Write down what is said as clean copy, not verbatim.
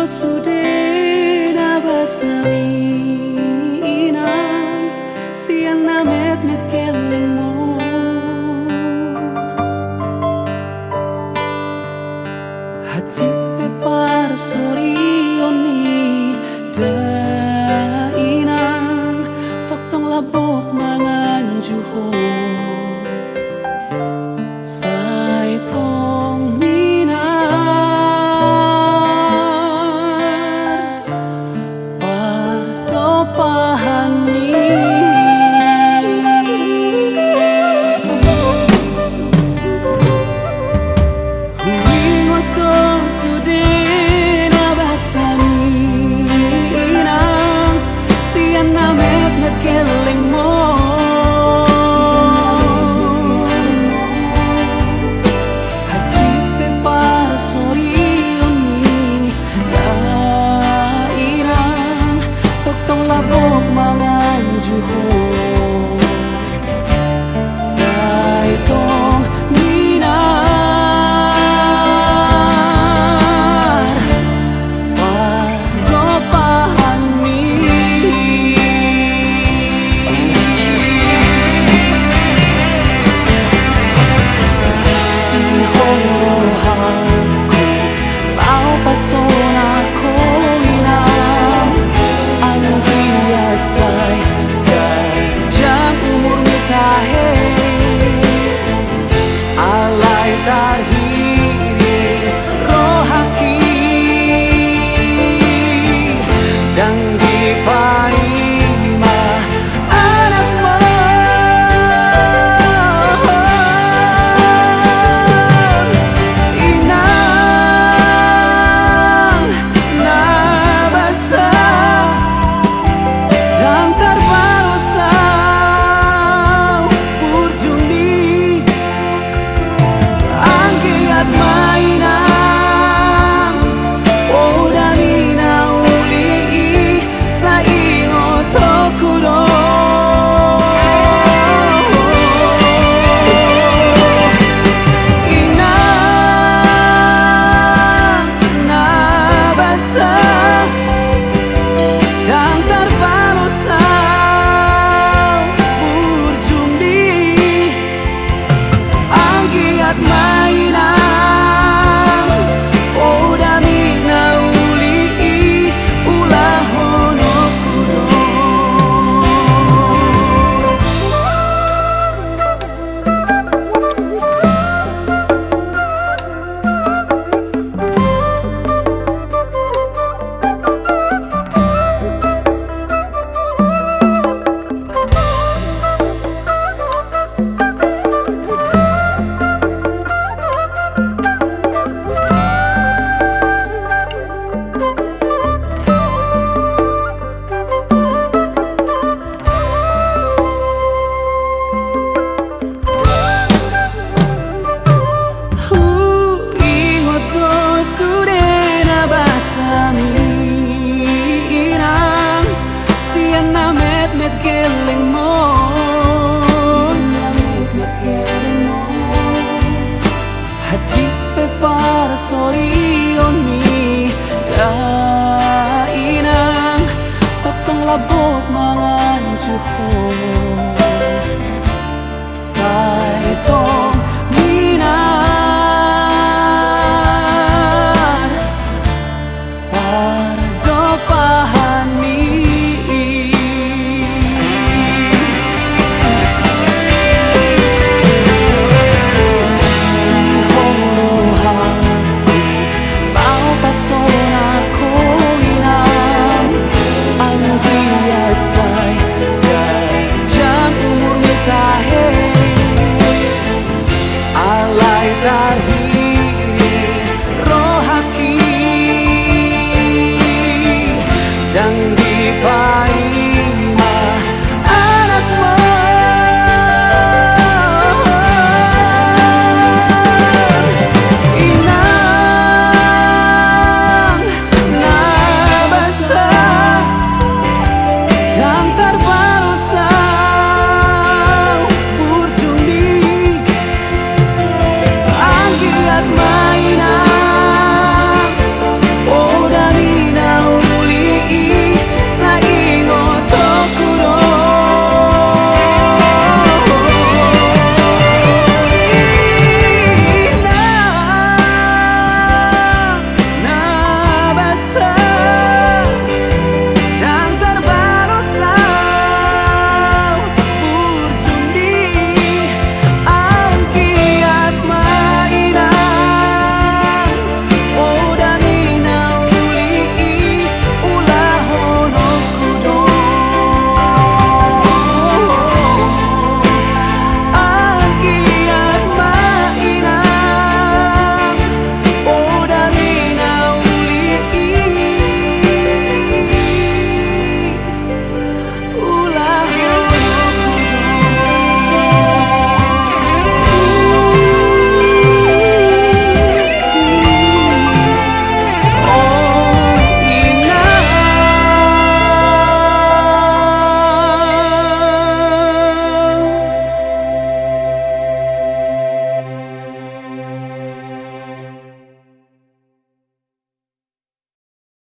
sude na basami inang siang na met keleng mo hati pe para sorion mi da inang tok tong labok mangan juho sai tong keleng mo hati pe para sorion mi da irang tok tong labok mangan juho sai tong minar pardo pahan mi pasona ko inang ang biyat say gajang umur mi kahe alay tarhirin rohaki dang di paima anak mo keleng mo hati pe para sorion mi da inang tok tong labok mangan juho sai tong minar pardo pahan mi pasona ko inang ang biyat say gajang umur mi kahe alay tarhirin rohaki dang di paima anak mo my